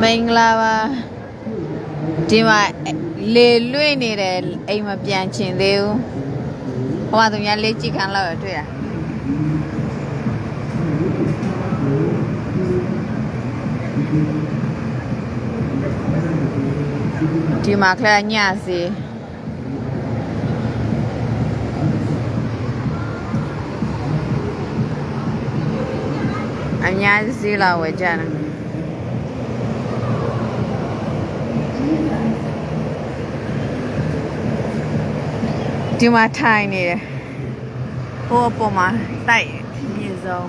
မင်္ဂလာပါဒီမှာလေလွင့်နေတယ်အိမ်မပြန်ချင်သေးဘူးဟိုမှာသူများလေးကြည့်ခံလောက်ရတွေ့ရဒီမှာခလာညစီအများကြီးစီးလာဝယ်ကြတယ်ဒီမှာထိုင်နေတယ်ဟိုအပေါ်မှာတိုက်မြေစုံ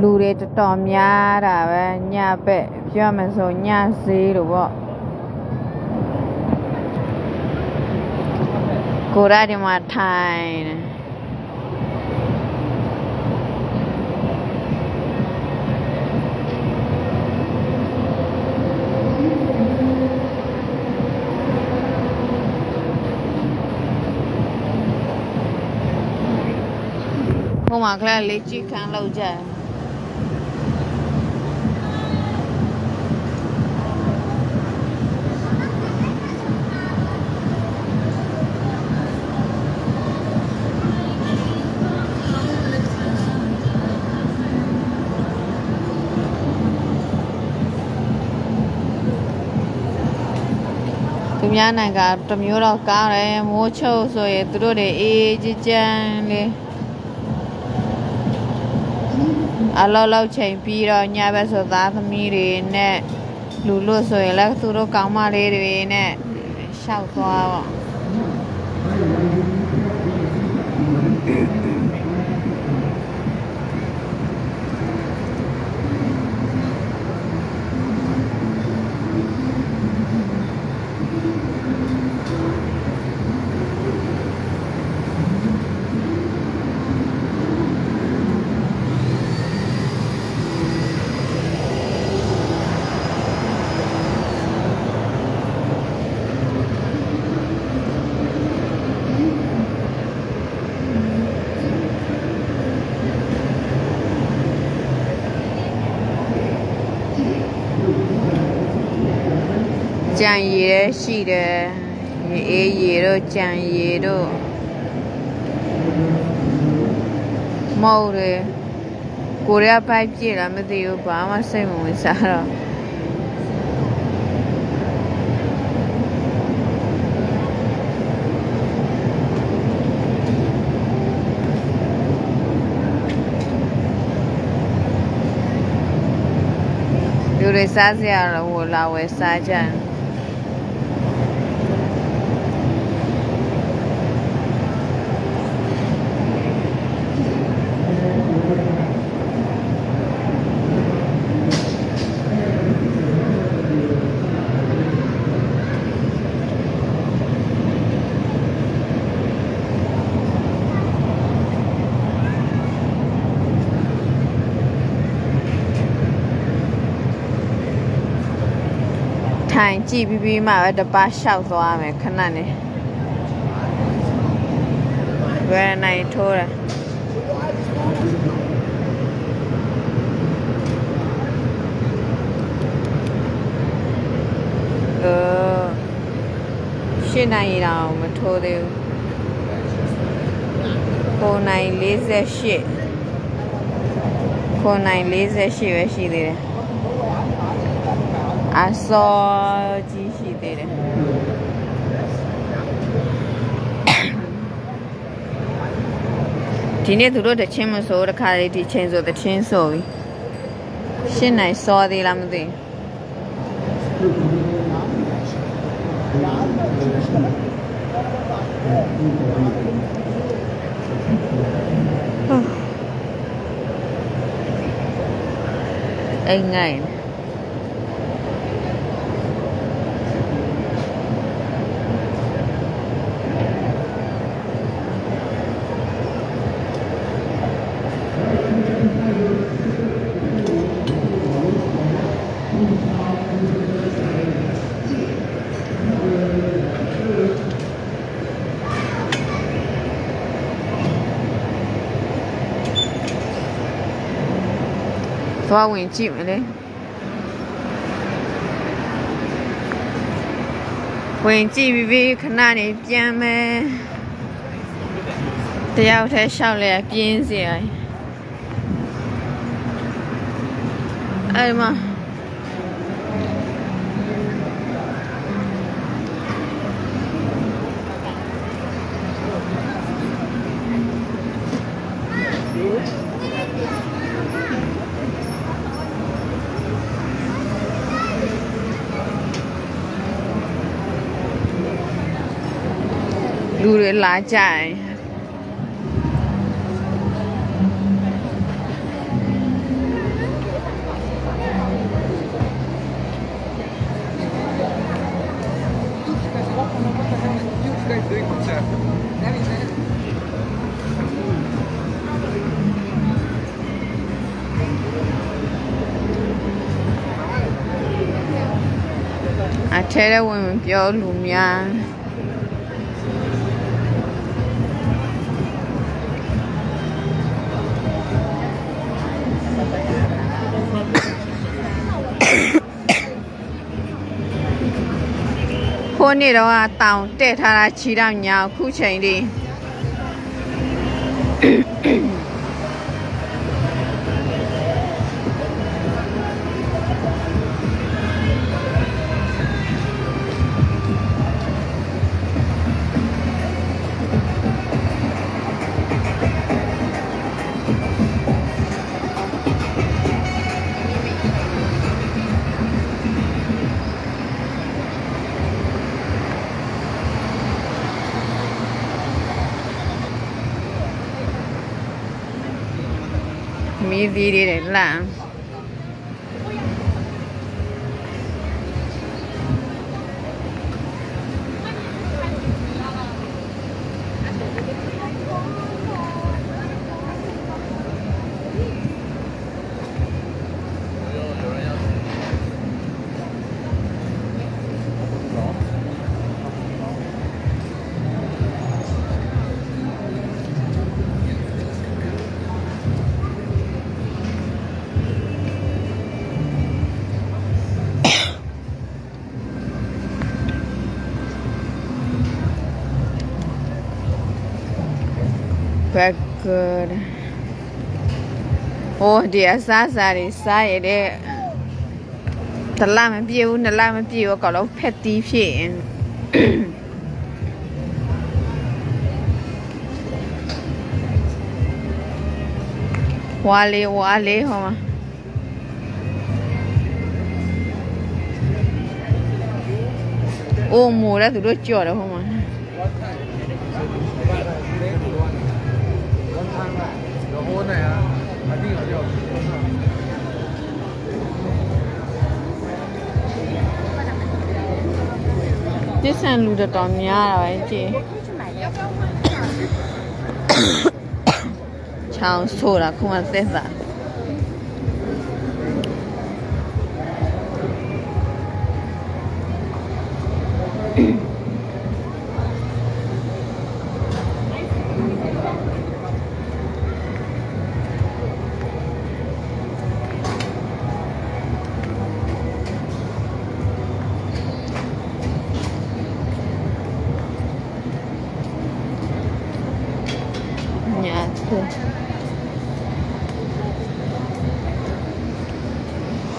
လူတွေတော်တော်များတာပဲညဘက်ပြောမှဆိုညဈေးလို့ပေါ့ကိုရဒီမှာထိုင်ဟိုမှာကလေးလေးကြည့်ခံလောက်ကြသူများနိုင်ငံတစ်မျိုးတော့ကားတယ်မိုးချုပ်ဆိုရင်သူတို့တွေအေးကြီးချမ်းလေးအလောက်ချိန်ပြီးတော့ညဘက်ဆိုသားသမီးတွေနဲ့လူလို့ဆိုရင်လည်းသူတို့ကောင်းမလေးတွေနဲ့ရှောက်သွားပေါ့ကြံရည်ရှိတယ်အေးရည်တို့ကြံရည်တို့မဟုတ်တယ်ကိုရီးယားပိုက်ပြည့်လားမသိဘူးဘာမှစိတ်မဝင်စားတော့ တွေစားစရာတော့ဟိုလာဝယ်စားကြတယ်ထိုင်ကြည့်ပြီးမှပဲတပါလျှောက်သွားမယ်ခဏနေဘယ်နိုင်ထိုးတယ်ရှင်းနိုင်တော့မထိုးသေးဘူး9နိုင်489နိုင်48ပဲရှိသေးတယ်အစောကြီးရှိသေးတယ်ဒီနေ့သူတို့တချင်းမဆိုတခါလေဒီချင်းဆိုတချင်းဆိုပြီရှင်းနိုင်စောသေးလားမသိအိမ်ငိုင်းသွားဝင်ကြည့်မလဲဝင်ကြည့်ပြီးခဏနေပြန်မယ်တယောက်တည်းရှောက်လဲပြင်းစရာအဲ့မှာလူတွေလာကြတယ်အထဲထဲဝင်ပြောလူများခိုးနေတော့တောင်တက်ထားတာခြိတော့ညာခုချိန်လေးမီးသီးတွေလန့်Good. Oh, dear, Sasari, say the lamb view, the lamb view, got a petty fin. Wally, home. အိုးမိုးလဲသူတို့ကြော်တယ်ဟိုမှာဒီဆန်လူတော်များတာပဲကြည့်ချောင်းဆိုတာခုမှသက်သာ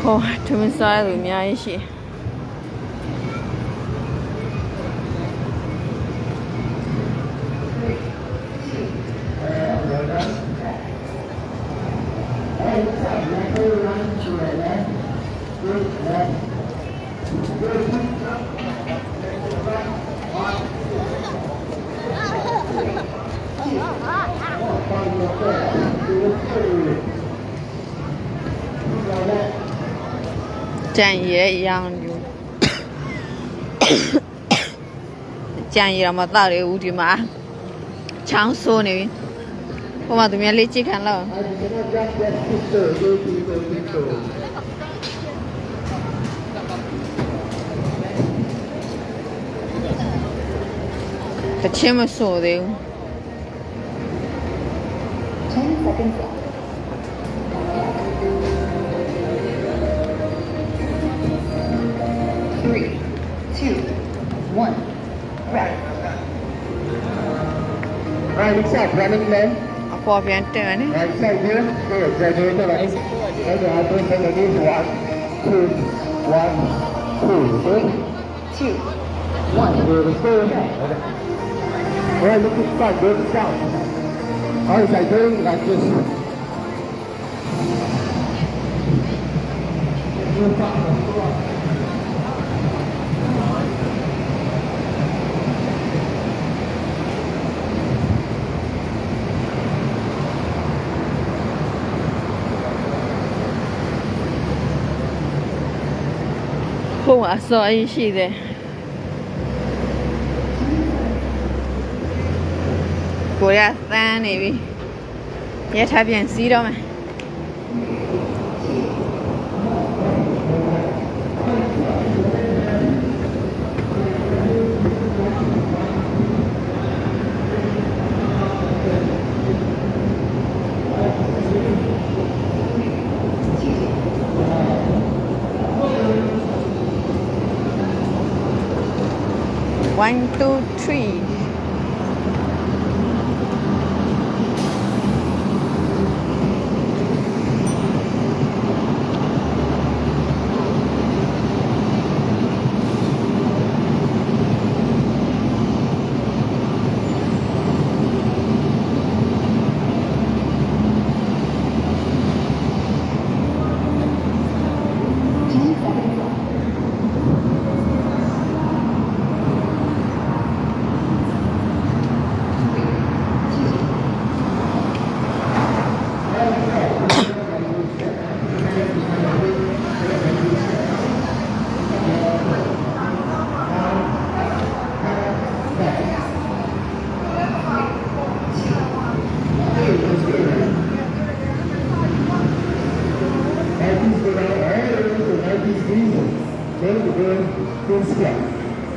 ဟောထမင်းစားရလို့အများကြီးရှိကြံရဲရောင်ယူကြံရမတော့လေဦးဒီမှာချောင်းဆိုးနေပြီဟိုမှာသူများလေးကြည့်ခံလောက်တချင်းမဆိုးသေးဘူးThree, two, one, right. Right, looks like running man. အပေါ်ပြန်တက်နေ Right side here. Good. Right here. Right. Okay, I'll bring them again. 1, 2, 1, 2. Good. 2, 1. Good. Let's go. Okay. All right, look at the start. Go to the south. All right, like doing like this. ဟိုမှာအစောအရင်ရှိတယ်ကိုရသန်းနေပြီရထားပြန်စီးတော့မယ်1, 2, 3 Full squat.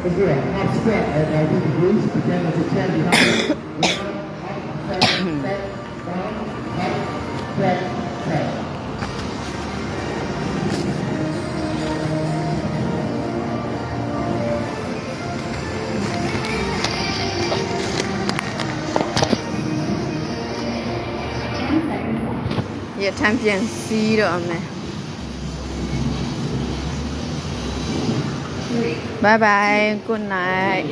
Let's do a half squat at 90 degrees. Begin as a chair behind you. Up, back, down, up, back, back. ရထမ်းပြန်စီးတော့မယ် Bye bye, good night.